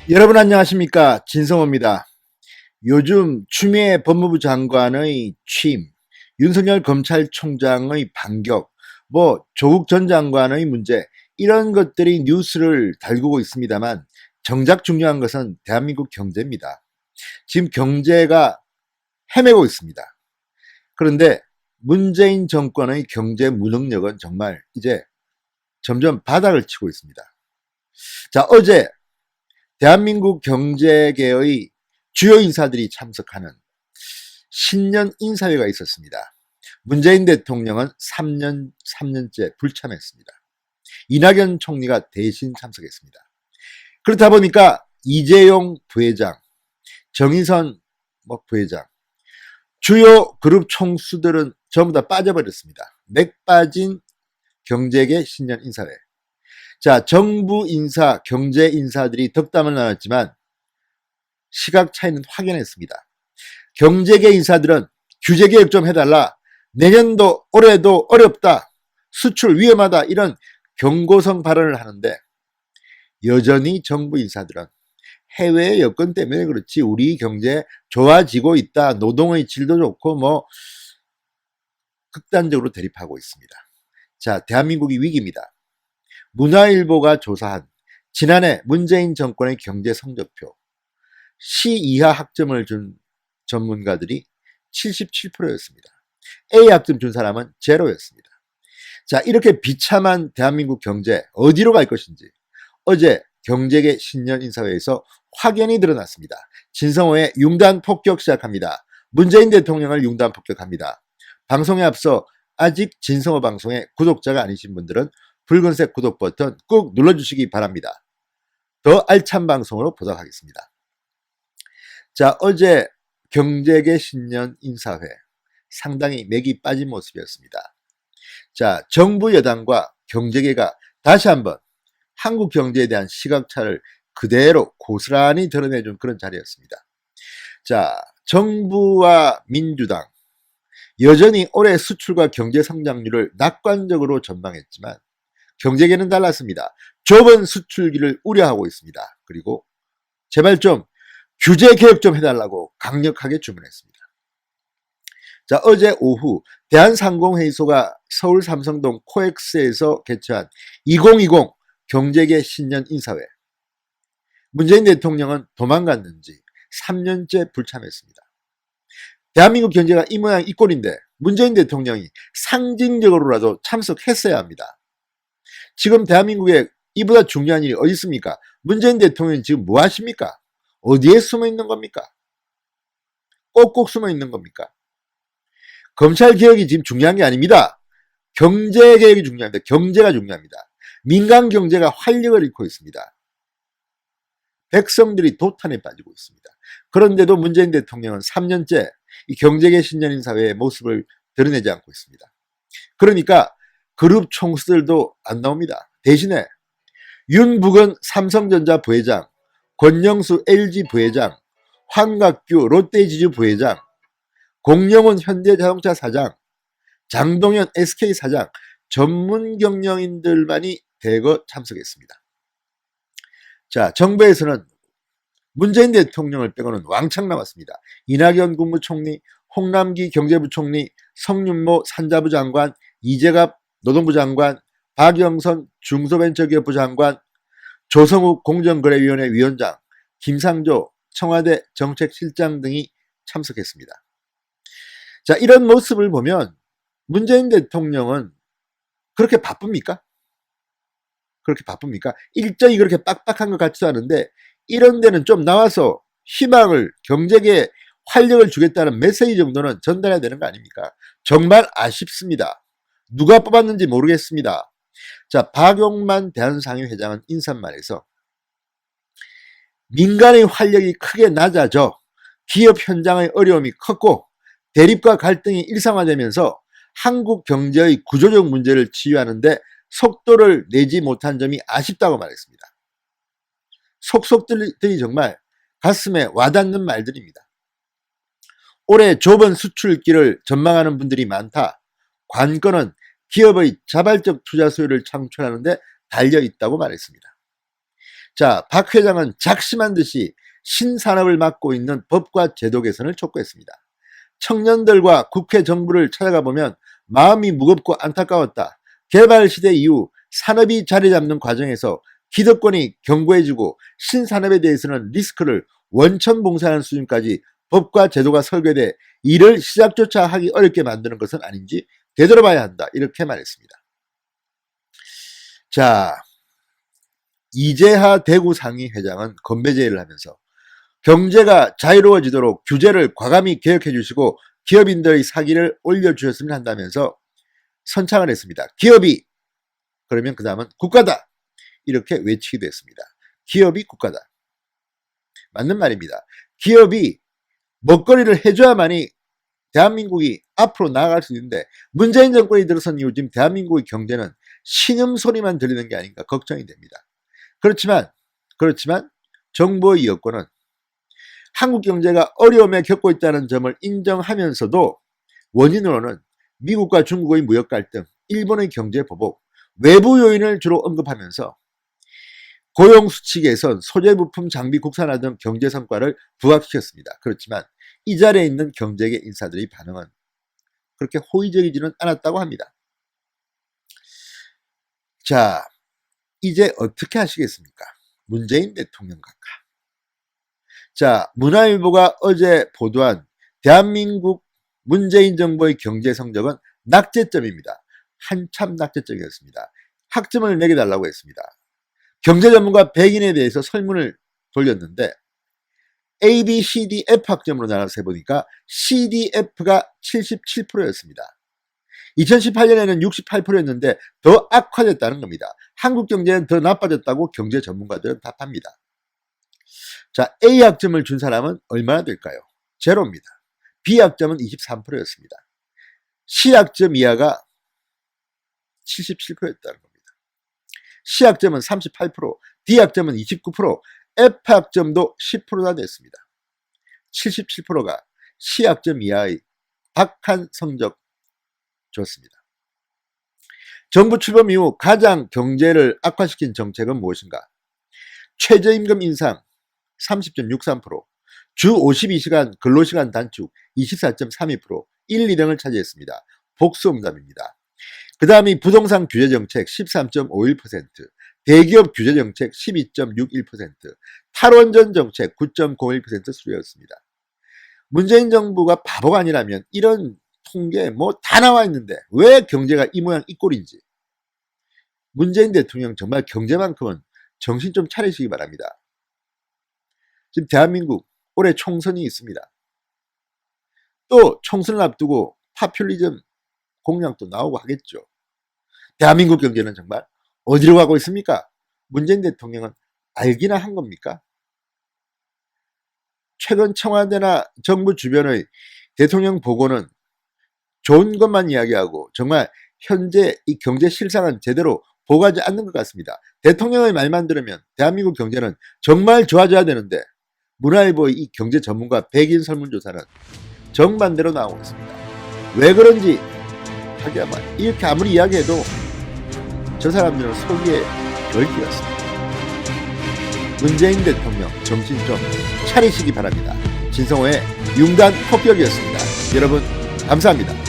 여러분 안녕하십니까? 진성호입니다. 요즘 추미애 법무부 장관의 취임, 윤석열 검찰총장의 반격, 조국 전 장관의 문제, 이런 것들이 뉴스를 달구고 있습니다만 정작 중요한 것은 대한민국 경제입니다. 지금 경제가 헤매고 있습니다. 그런데 문재인 정권의 경제 무능력은 정말 이제 점점 바닥을 치고 있습니다. 자, 어제 대한민국 경제계의 주요 인사들이 참석하는 신년 인사회가 있었습니다. 문재인 대통령은 3년째 불참했습니다. 이낙연 총리가 대신 참석했습니다. 그렇다 보니까 이재용 부회장, 정의선 부회장, 주요 그룹 총수들은 전부 다 빠져버렸습니다. 맥 빠진 경제계 신년 인사회. 자, 정부 인사, 경제 인사들이 덕담을 나눴지만 시각 차이는 확연했습니다. 경제계 인사들은 규제 개혁 좀 해달라, 내년도 올해도 어렵다, 수출 위험하다, 이런 경고성 발언을 하는데 여전히 정부 인사들은 해외 여건 때문에 그렇지 우리 경제 좋아지고 있다, 노동의 질도 좋고 극단적으로 대립하고 있습니다. 자, 대한민국이 위기입니다. 문화일보가 조사한 지난해 문재인 정권의 경제 성적표, C 이하 학점을 준 전문가들이 77%였습니다. A 학점 준 사람은 제로였습니다. 자, 이렇게 비참한 대한민국 경제 어디로 갈 것인지 어제 경제계 신년 인사회에서 확연히 드러났습니다. 진성호의 융단 폭격 시작합니다. 문재인 대통령을 융단 폭격합니다. 방송에 앞서 아직 진성호 방송의 구독자가 아니신 분들은 붉은색 구독 버튼 꾹 눌러주시기 바랍니다. 더 알찬 방송으로 보도록 하겠습니다. 자, 어제 경제계 신년 인사회 상당히 맥이 빠진 모습이었습니다. 자, 정부 여당과 경제계가 다시 한번 한국 경제에 대한 시각차를 그대로 고스란히 드러내준 그런 자리였습니다. 자, 정부와 민주당 여전히 올해 수출과 경제 성장률을 낙관적으로 전망했지만 경제계는 달랐습니다. 좁은 수출기를 우려하고 있습니다. 그리고 제발 좀 규제 개혁 좀 해달라고 강력하게 주문했습니다. 자, 어제 오후 대한상공회의소가 서울 삼성동 코엑스에서 개최한 2020 경제계 신년 인사회. 문재인 대통령은 도망갔는지 3년째 불참했습니다. 대한민국 경제가 이 모양 이 꼴인데 문재인 대통령이 상징적으로라도 참석했어야 합니다. 지금 대한민국에 이보다 중요한 일이 어디 있습니까? 문재인 대통령이 지금 뭐 하십니까? 어디에 숨어 있는 겁니까? 꼭꼭 숨어 있는 겁니까? 검찰 개혁이 지금 중요한 게 아닙니다. 경제 개혁이 중요합니다. 경제가 중요합니다. 민간 경제가 활력을 잃고 있습니다. 백성들이 도탄에 빠지고 있습니다. 그런데도 문재인 대통령은 3년째 이 경제계 신년인사회의 모습을 드러내지 않고 있습니다. 그러니까 그룹 총수들도 안 나옵니다. 대신에 윤북은 삼성전자 부회장, 권영수 LG 부회장, 황각규 롯데지주 부회장, 공영훈 현대자동차 사장, 장동현 SK 사장, 전문 경영인들만이 대거 참석했습니다. 자, 정부에서는 문재인 대통령을 빼고는 왕창 나왔습니다. 이낙연 국무총리, 홍남기 경제부총리, 성윤모 산자부 장관, 이재갑 노동부 장관, 박영선 중소벤처기업부 장관, 조성욱 공정거래위원회 위원장, 김상조 청와대 정책실장 등이 참석했습니다. 자, 이런 모습을 보면 문재인 대통령은 그렇게 바쁩니까? 그렇게 바쁩니까? 일정이 그렇게 빡빡한 것 같지도 않은데 이런 데는 좀 나와서 희망을, 경제계에 활력을 주겠다는 메시지 정도는 전달해야 되는 거 아닙니까? 정말 아쉽습니다. 누가 뽑았는지 모르겠습니다. 자, 박용만 대한상의회장은 인사말에서 민간의 활력이 크게 낮아져 기업 현장의 어려움이 컸고 대립과 갈등이 일상화되면서 한국 경제의 구조적 문제를 치유하는데 속도를 내지 못한 점이 아쉽다고 말했습니다. 속속들이 정말 가슴에 와닿는 말들입니다. 올해 좁은 수출길을 전망하는 분들이 많다. 관건은 기업의 자발적 투자 수요를 창출하는 데 달려 있다고 말했습니다. 자, 박 회장은 작심한 듯이 신산업을 맡고 있는 법과 제도 개선을 촉구했습니다. 청년들과 국회 정부를 찾아가 보면 마음이 무겁고 안타까웠다. 개발시대 이후 산업이 자리 잡는 과정에서 기득권이 견고해지고 신산업에 대해서는 리스크를 원천봉쇄하는 수준까지 법과 제도가 설계돼 이를 시작조차 하기 어렵게 만드는 것은 아닌지 되돌아봐야 한다. 이렇게 말했습니다. 자, 이재하 대구상위 회장은 건배제의를 하면서 경제가 자유로워지도록 규제를 과감히 개혁해 주시고 기업인들의 사기를 올려주셨으면 한다면서 선창을 했습니다. 기업이 그러면 그 다음은 국가다 이렇게 외치기도 했습니다. 기업이 국가다. 맞는 말입니다. 기업이 먹거리를 해줘야만이 대한민국이 앞으로 나아갈 수 있는데 문재인 정권이 들어선 이후 지금 대한민국의 경제는 신음소리만 들리는 게 아닌가 걱정이 됩니다. 그렇지만 정부의 여권은 한국 경제가 어려움에 겪고 있다는 점을 인정하면서도 원인으로는 미국과 중국의 무역 갈등, 일본의 경제 보복, 외부 요인을 주로 언급하면서 고용 수치 개선, 소재 부품 장비 국산화 등 경제 성과를 부각시켰습니다. 그렇지만 이 자리에 있는 경제계 인사들의 반응은 그렇게 호의적이지는 않았다고 합니다. 자, 이제 어떻게 하시겠습니까? 문재인 대통령 각하. 자, 문화일보가 어제 보도한 대한민국 문재인 정부의 경제 성적은 낙제점입니다. 한참 낙제점이었습니다. 학점을 매겨달라고 했습니다. 경제 전문가 100인에 대해서 설문을 돌렸는데 A, B, C, D, F 학점으로 나눠서 해보니까 CDF가 77%였습니다. 2018년에는 68%였는데 더 악화됐다는 겁니다. 한국 경제는 더 나빠졌다고 경제 전문가들은 답합니다. 자, A 학점을 준 사람은 얼마나 될까요? 제로입니다. B 학점은 23%였습니다. C 학점 이하가 77%였다는 겁니다. C 학점은 38%, D 학점은 29%, F 학점도 10%나 됐습니다. 77%가 C 학점 이하의 박한 성적 줬습니다. 정부 출범 이후 가장 경제를 악화시킨 정책은 무엇인가? 최저임금 인상 30.63%, 주 52시간 근로시간 단축 24.32%, 1, 2등을 차지했습니다. 복수응답입니다. 그 다음이 부동산 규제 정책 13.51%, 대기업 규제 정책 12.61%, 탈원전 정책 9.01% 수료였습니다. 문재인 정부가 바보가 아니라면 이런 통계 뭐 다 나와 있는데 왜 경제가 이 모양 이 꼴인지. 문재인 대통령 정말 경제만큼은 정신 좀 차리시기 바랍니다. 지금 대한민국 올해 총선이 있습니다. 또 총선을 앞두고 파퓰리즘 공약도 나오고 하겠죠. 대한민국 경제는 정말 어디로 가고 있습니까? 문재인 대통령은 알기나 한 겁니까? 최근 청와대나 정부 주변의 대통령 보고는 좋은 것만 이야기하고 정말 현재 이 경제 실상은 제대로 보고하지 않는 것 같습니다. 대통령의 말만 들으면 대한민국 경제는 정말 좋아져야 되는데 문화일보의 이 경제 전문가 100인 설문조사는 정반대로 나오고 있습니다. 왜 그런지 하기야만 이렇게 아무리 이야기해도 저 사람들은 속이에 열기 같습니다. 문재인 대통령 정신 좀 차리시기 바랍니다. 진성호의 융단 폭격이었습니다. 여러분 감사합니다.